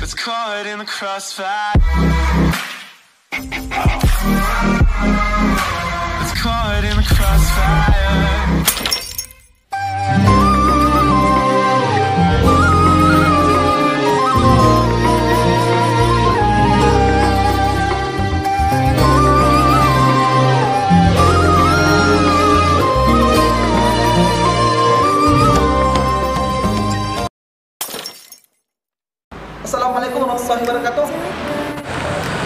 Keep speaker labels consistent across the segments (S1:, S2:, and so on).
S1: It's caught in the crossfire. It's caught in the crossfire.
S2: Assalamualaikum warahmatullahi wabarakatuh.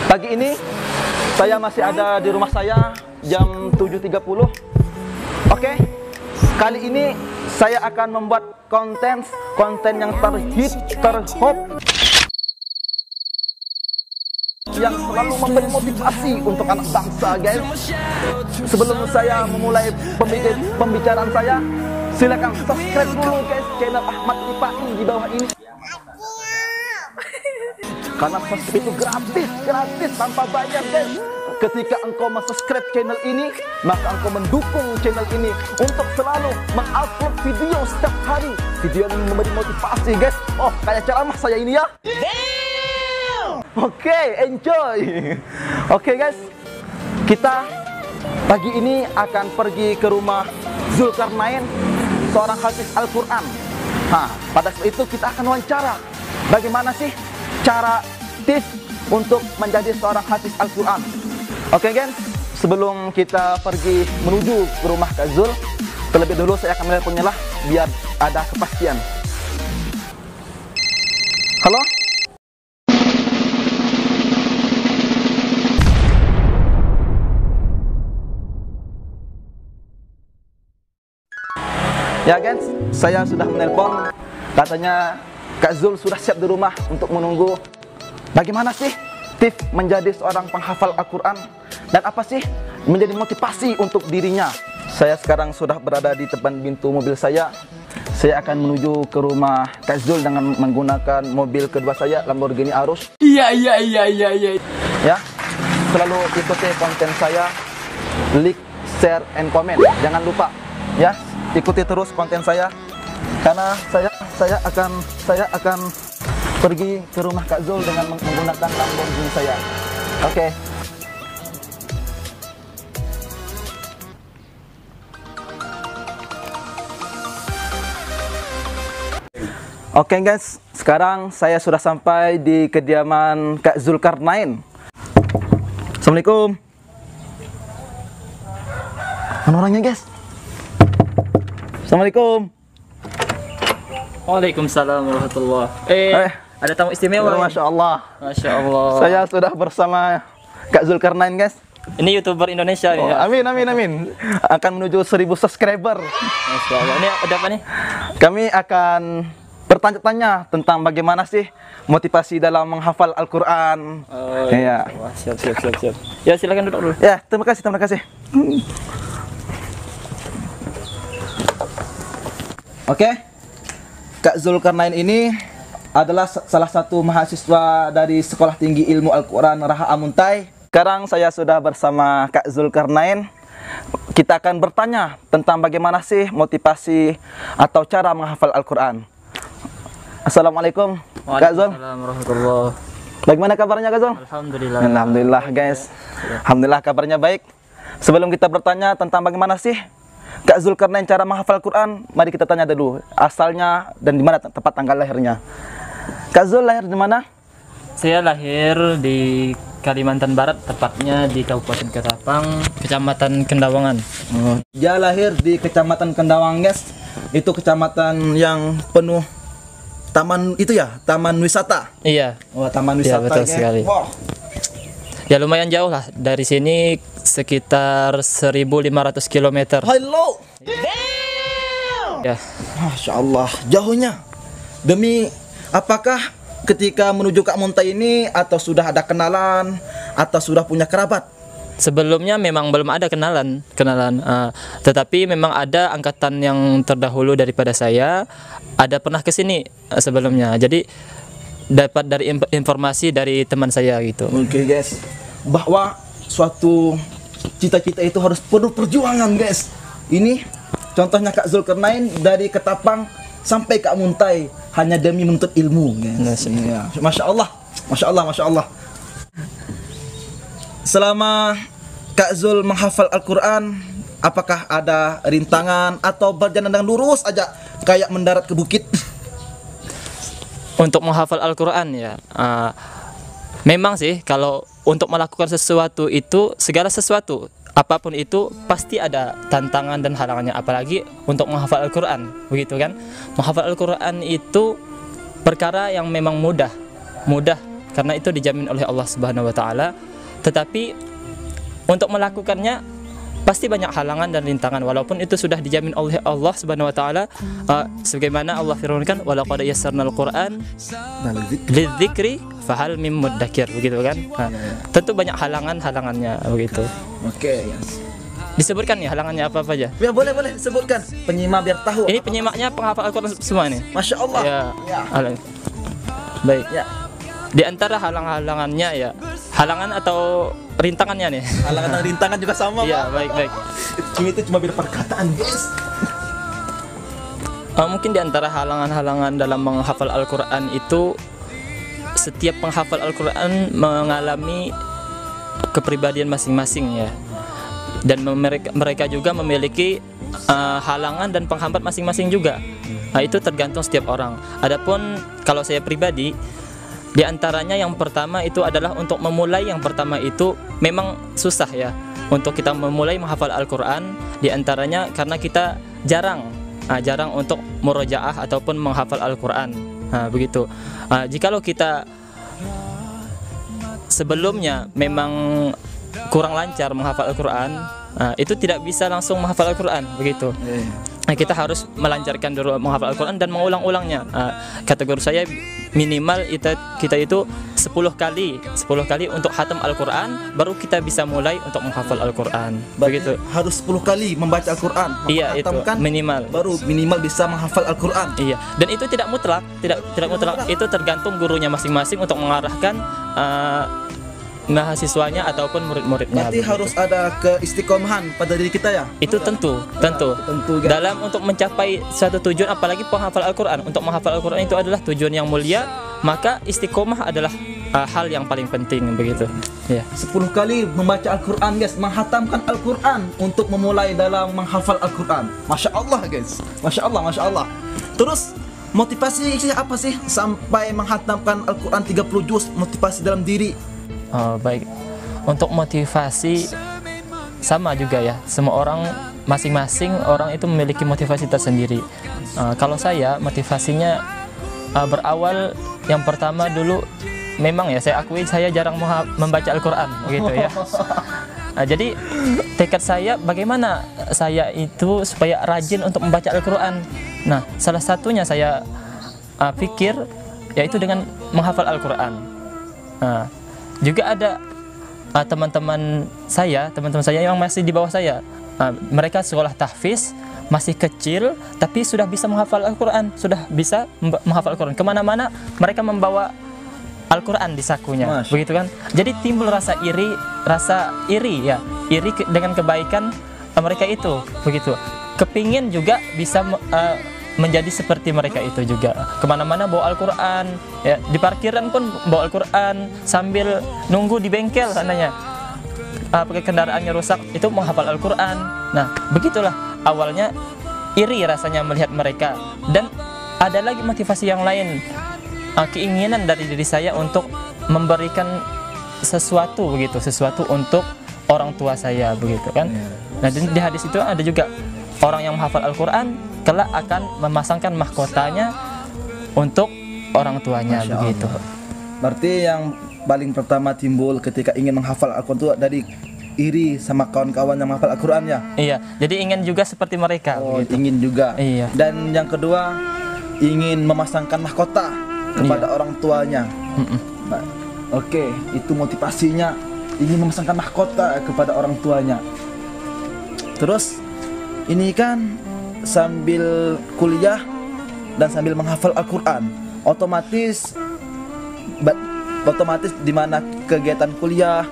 S2: Pagi ini saya masih ada di rumah saya jam 7.30. Oke, kali ini saya akan membuat konten yang terhit, terhop, yang selalu memberi motivasi untuk anak bangsa, guys. Sebelum saya memulai pembicaraan saya, silakan subscribe dulu, guys, channel Ahmad Ipai di bawah ini. Karena subscribe itu gratis tanpa bayar, guys. Ketika engkau subscribe channel ini, maka engkau mendukung channel ini untuk selalu mengupload video setiap hari, video yang memberi motivasi, guys. Oh, kayak ceramah saya ini ya. Oke, enjoy. Oke, guys, kita pagi ini akan pergi ke rumah Zulkarnain, seorang hafiz Al-Quran. Nah, pada saat itu kita akan wawancara bagaimana sih cara tips untuk menjadi seorang hafiz Al-Quran. Oke, guys, sebelum kita pergi menuju ke rumah Kak Zul, terlebih dulu saya akan menelponnya lah biar ada kepastian. Halo? Ya, guys, saya sudah menelpon. Katanya Kak Zul sudah siap di rumah untuk menunggu. Bagaimana sih tips menjadi seorang penghafal Al-Quran, dan apa sih menjadi motivasi untuk dirinya? Saya sekarang sudah berada di depan pintu mobil saya. Saya akan menuju ke rumah Kak Zul dengan menggunakan mobil kedua saya, Lamborghini Arus. Iya. Ya, selalu ikuti konten saya, like, share, and comment. Jangan lupa ya, ikuti terus konten saya, karena saya akan pergi ke rumah Kak Zul dengan menggunakan Lamborghini saya. Oke. Oke, guys, sekarang saya sudah sampai di kediaman Kak Zulkarnain. Assalamualaikum. Mana orangnya, guys? Assalamualaikum.
S3: Waalaikumsalam warahmatullahi. Ada tamu istimewa.
S2: Masya Allah.
S3: Masya Allah.
S2: Saya sudah bersama Kak Zulkarnain, guys.
S3: Ini YouTuber Indonesia ya.
S2: Amin. Akan menuju 1000 subscriber.
S3: Masya Allah. Ini ada apa nih?
S2: Kami akan bertanya-tanya tentang bagaimana sih motivasi dalam menghafal Al-Quran. Iya.
S3: Wah, siap. Ya, silakan duduk dulu.
S2: Ya, terima kasih. Oke. Kak Zulkarnain ini adalah salah satu mahasiswa dari Sekolah Tinggi Ilmu Al-Quran Raha Amuntai. Sekarang saya sudah bersama Kak Zulkarnain. Kita akan bertanya tentang bagaimana sih motivasi atau cara menghafal Al-Quran. Assalamualaikum, Kak Zul.
S3: Waalaikumsalam.
S2: Bagaimana kabarnya, Kak Zul? Alhamdulillah, guys. Alhamdulillah kabarnya baik. Sebelum kita bertanya tentang bagaimana sih Kak Zulkarnain cara menghafal Quran, mari kita tanya dulu asalnya dan di mana tempat tanggal lahirnya. Kak Zul lahir di mana?
S3: Saya lahir di Kalimantan Barat, tepatnya di Kabupaten Ketapang, Kecamatan Kendawangan.
S2: Dia lahir di Kecamatan Kendawangan, guys. Itu kecamatan yang penuh taman itu ya, taman wisata.
S3: Iya.
S2: Wah, taman wisata,
S3: betul
S2: guys.
S3: sekali.
S2: Wow.
S3: Ya lumayan jauh lah, dari sini sekitar 1.500 km.
S2: Halo.
S3: Ya.
S2: Masya Allah, jauhnya. Demi apakah ketika menuju Kak Muntai ini, atau sudah ada kenalan, atau sudah punya kerabat?
S3: Sebelumnya memang belum ada kenalan, tetapi memang ada angkatan yang terdahulu daripada saya, ada pernah ke sini sebelumnya. Jadi dapat dari informasi dari teman saya gitu.
S2: Oke, guys, bahwa suatu cita-cita itu harus penuh perjuangan, guys. Ini contohnya Kak Zulkarnain dari Ketapang sampai Kak Muntai hanya demi menuntut ilmu, guys. Ya. Masya Allah, masya Allah, masya Allah. Selama Kak Zul menghafal Al-Quran, apakah ada rintangan atau berjalan dengan lurus aja kayak mendarat ke bukit?
S3: Untuk menghafal Al-Quran ya, memang sih kalau untuk melakukan sesuatu itu, segala sesuatu apapun itu pasti ada tantangan dan halangannya, apalagi untuk menghafal Al-Quran, begitu kan? Menghafal Al-Quran itu perkara yang memang mudah karena itu dijamin oleh Allah Subhanahu wa taala. Tetapi untuk melakukannya pasti banyak halangan dan rintangan, walaupun itu sudah dijamin oleh Allah Subhanahu wa taala, sebagaimana Allah firmankan walaqad yassarnal Qur'an lidzikri fahal mim muddakir, begitu kan? Tentu banyak halangannya begitu.
S2: Oke, yes.
S3: Disebutkan nih halangannya apa aja?
S2: Ya boleh sebutkan, penyimak biar tahu.
S3: Ini penyimaknya penghafal Al-Quran semua nih.
S2: Masya Allah.
S3: Ya. Baik.
S2: Ya.
S3: Di antara halangannya ya, halangan atau rintangannya nih.
S2: Halangan dan rintangan juga sama,
S3: Iya,
S2: Pak.
S3: baik.
S2: Ini itu cuma beda perkataan, guys.
S3: Mungkin di antara halangan-halangan dalam menghafal Al-Quran itu, setiap penghafal Al-Quran mengalami kepribadian masing-masing ya, dan mereka juga memiliki halangan dan penghambat masing-masing juga. Nah, itu tergantung setiap orang. Adapun kalau saya pribadi, di antaranya yang pertama itu adalah untuk memulai. Yang pertama itu memang susah ya untuk kita memulai menghafal Al-Quran. Di antaranya karena kita jarang untuk murojaah ataupun menghafal Al-Quran. Begitu. Jikalau kita sebelumnya memang kurang lancar menghafal Al-Quran, itu tidak bisa langsung menghafal Al-Quran, begitu. Kita harus melancarkan dulu menghafal Al-Quran dan mengulang-ulangnya. Kata guru saya, minimal kita itu 10 kali untuk khatam Al-Quran, baru kita bisa mulai untuk menghafal Al-Quran. Begitu.
S2: Harus 10 kali membaca Al-Quran.
S3: Iya, itu minimal.
S2: Baru minimal bisa menghafal Al-Quran.
S3: Iya. Dan itu tidak mutlak, tidak mutlak. Itu tergantung gurunya masing-masing untuk mengarahkan mahasiswanya ataupun murid-muridnya.
S2: Berarti harus ada keistiqomahan pada diri kita ya?
S3: Itu tentu
S2: guys.
S3: dalam untuk mencapai suatu tujuan, apalagi penghafal Al-Quran. Untuk menghafal Al-Quran itu adalah tujuan yang mulia, maka istiqomah adalah hal yang paling penting, begitu ya.
S2: 10 kali membaca Al-Quran, guys, menghatamkan Al-Quran untuk memulai dalam menghafal Al-Quran. Masya Allah, guys. Masya Allah, Masya Allah. Terus motivasi apa sih sampai menghatamkan Al-Quran 30 juz? Motivasi dalam diri.
S3: Baik, untuk motivasi sama juga ya, semua orang, masing-masing orang itu memiliki motivasi tersendiri. Kalau saya motivasinya berawal, yang pertama dulu memang ya, saya akui saya jarang membaca Al-Quran, begitu ya. Jadi tekad saya bagaimana saya itu supaya rajin untuk membaca Al-Quran. Nah, salah satunya saya pikir yaitu dengan menghafal Al-Quran. Juga ada teman-teman saya yang masih di bawah saya, mereka sekolah tahfiz, masih kecil tapi sudah bisa menghafal Al-Quran, sudah bisa menghafal Al-Quran. Kemana-mana mereka membawa Al-Quran di sakunya, begitu kan. Jadi timbul rasa iri dengan kebaikan mereka itu, begitu. Kepingin juga bisa menjadi seperti mereka itu juga. Kemana-mana bawa Al-Quran ya, di parkiran pun bawa Al-Quran, sambil nunggu di bengkel sananya pakai kendaraannya rusak, itu menghafal Al-Quran. Nah, begitulah awalnya iri rasanya melihat mereka. Dan ada lagi motivasi yang lain, keinginan dari diri saya untuk memberikan sesuatu, begitu, sesuatu untuk orang tua saya, begitu kan. Nah, di hadis itu ada juga orang yang menghafal Al-Quran kelak akan memasangkan mahkotanya untuk orang tuanya. Masya begitu.
S2: Allah. Berarti yang paling pertama timbul ketika ingin menghafal Al-Quran itu dari iri sama kawan-kawan yang menghafal Al-Quran ya?
S3: Iya, jadi ingin juga seperti mereka.
S2: Begitu. Ingin juga.
S3: Iya.
S2: Dan yang kedua, ingin memasangkan mahkota kepada orang tuanya. Nah, oke, itu motivasinya, ingin memasangkan mahkota kepada orang tuanya. Terus ini kan sambil kuliah dan sambil menghafal Al-Quran, otomatis di mana kegiatan kuliah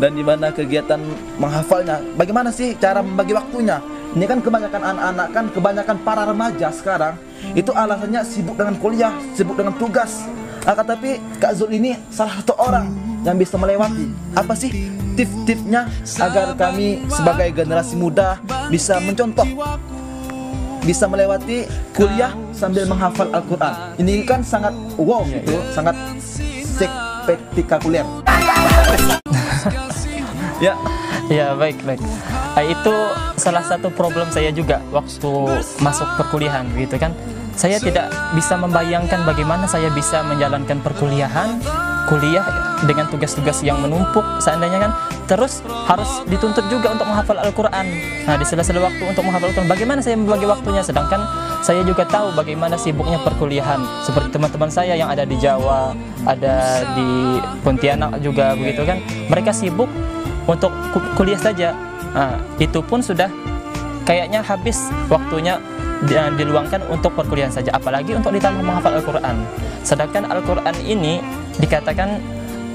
S2: dan di mana kegiatan menghafalnya, bagaimana sih cara membagi waktunya? Ini kan kebanyakan anak-anak, kan kebanyakan para remaja sekarang itu alasannya sibuk dengan kuliah, sibuk dengan tugas. Tapi Kak Zul ini salah satu orang yang bisa melewati. Apa sih tips-tipsnya agar kami sebagai generasi muda bisa mencontoh, bisa melewati kuliah sambil menghafal Al-Quran? Ini kan sangat wow gitu, sangat spektakuler. Ya.
S3: Ya, baik. Itu salah satu problem saya juga waktu masuk perkuliahan gitu kan. Saya tidak bisa membayangkan bagaimana saya bisa menjalankan kuliah dengan tugas-tugas yang menumpuk seandainya kan. Terus harus dituntut juga untuk menghafal Al-Quran. Nah, di sela-sela waktu untuk menghafal Al-Quran, bagaimana saya membagi waktunya? Sedangkan saya juga tahu bagaimana sibuknya perkuliahan. Seperti teman-teman saya yang ada di Jawa, ada di Pontianak juga begitu kan. Mereka sibuk untuk kuliah saja. Nah, itu pun sudah kayaknya habis waktunya diluangkan untuk perkuliahan saja, apalagi untuk ditambah menghafal Al-Quran. Sedangkan Al-Quran ini dikatakan,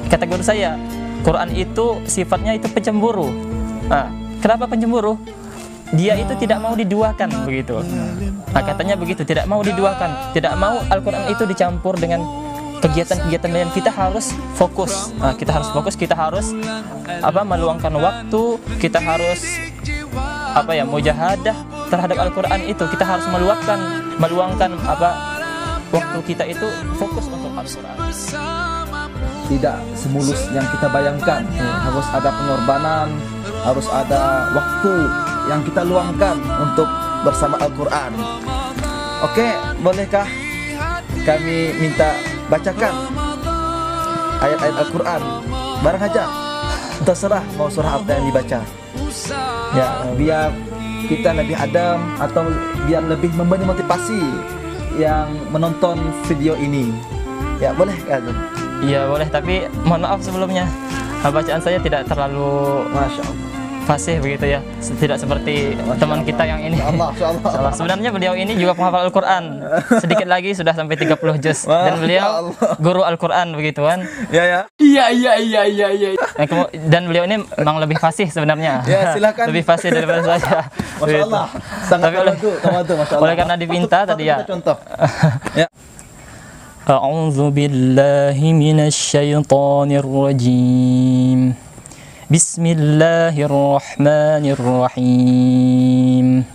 S3: kata guru saya, Quran itu sifatnya itu pencemburu. Nah, kenapa pencemburu? Dia itu tidak mau diduakan begitu. Nah, katanya begitu, tidak mau diduakan, tidak mau Al-Quran itu dicampur dengan kegiatan-kegiatan lain. Kita harus fokus. Nah, kita harus meluangkan waktu, kita harus mujahadah terhadap Al-Quran itu. Kita harus meluangkan waktu kita itu fokus untuk Al-Quran.
S2: Tidak semulus yang kita bayangkan. Harus ada pengorbanan, harus ada waktu yang kita luangkan untuk bersama Al-Quran. Oke, bolehkah kami minta bacakan ayat-ayat Al-Quran bareng aja? Terserah mau surah apa yang dibaca. Ya, biar kita lebih adem atau biar lebih memberi motivasi yang menonton video ini. Ya, boleh kan?
S3: Iya, boleh, tapi mohon maaf sebelumnya. Bacaan saya tidak terlalu
S2: Masya Allah
S3: fasih begitu ya, tidak seperti teman kita yang ini.
S2: Insya
S3: Sebenarnya beliau ini juga penghafal Al-Quran. Sedikit lagi sudah sampai 30 juz. Dan beliau guru Al-Quran begitu kan.
S2: Iya.
S3: Dan beliau ini memang lebih fasih sebenarnya.
S2: Ya, silakan.
S3: Lebih fasih daripada saya.
S2: Masya Allah. Sangat tamadhu, Masya Allah.
S3: Oleh karena diminta tadi ya.
S2: Contoh. Ya.
S3: A'udzu billahi minasy syaithanir rajim. Bismillahirrahmanirrahim.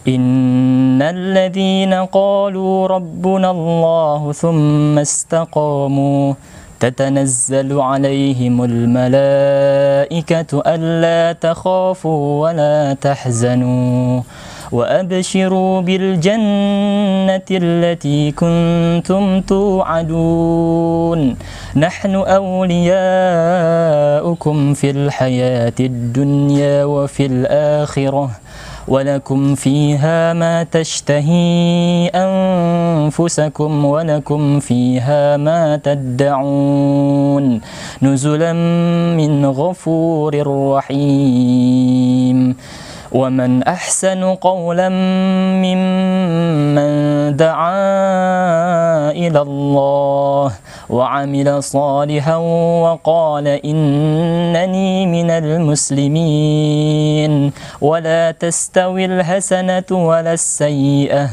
S3: Innal ladzina qalu rabbuna Allah thumma istaqamu tatanazzalu 'alaihimul malaikatu alla takhafu wa la tahzanu وأبشروا بالجنة التي كنتم توعدون نحن أولياؤكم في الحياة الدنيا وفي الآخرة ولكم فيها ما تشتهي أنفسكم ولكم فيها ما تدعون نزلا من غفور رحيم ومن أحسن قولا ممن دعا إلى الله وعمل صالحا وقال إنني من المسلمين ولا تستوي الحسنة ولا السيئة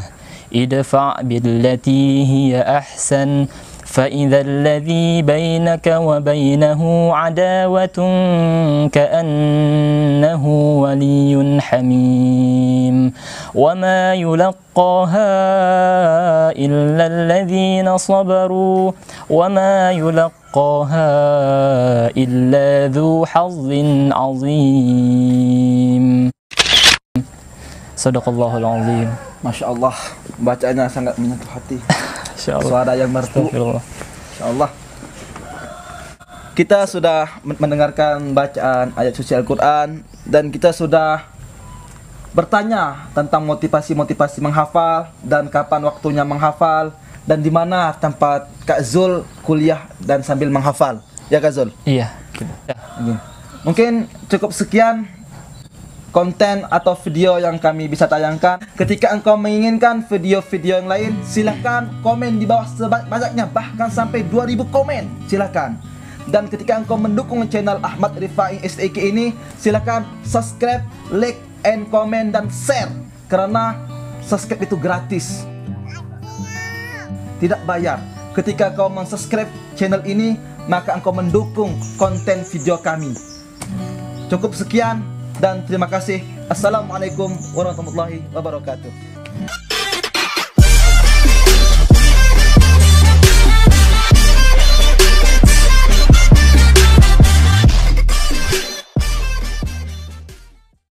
S3: ادفع بالتي هي أحسن فإذا الذي بينك وبينه عداوة كأنه ولي حميم وما يلقاها إلا الذين صبروا وما يلقاها إلا ذو حظ عظيم. Sadaqallahul azim.
S2: Masya Allah, bacaannya sangat menyentuh hati. Suara yang merdu. Insya Allah. Kita sudah mendengarkan bacaan ayat suci Al-Quran dan kita sudah bertanya tentang motivasi-motivasi menghafal dan kapan waktunya menghafal dan di mana tempat Kak Zul kuliah dan sambil menghafal. Ya Kak Zul?
S3: Iya.
S2: Mungkin cukup sekian konten atau video yang kami bisa tayangkan. Ketika engkau menginginkan video-video yang lain, silahkan komen di bawah sebanyak-banyaknya, bahkan sampai 2000 komen, silahkan. Dan ketika engkau mendukung channel Ahmad Rifai STQ ini, silahkan subscribe, like, and comment, dan share. Karena subscribe itu gratis, tidak bayar. Ketika kau mensubscribe channel ini, maka engkau mendukung konten video kami. Cukup sekian dan terima kasih. Assalamualaikum warahmatullahi wabarakatuh.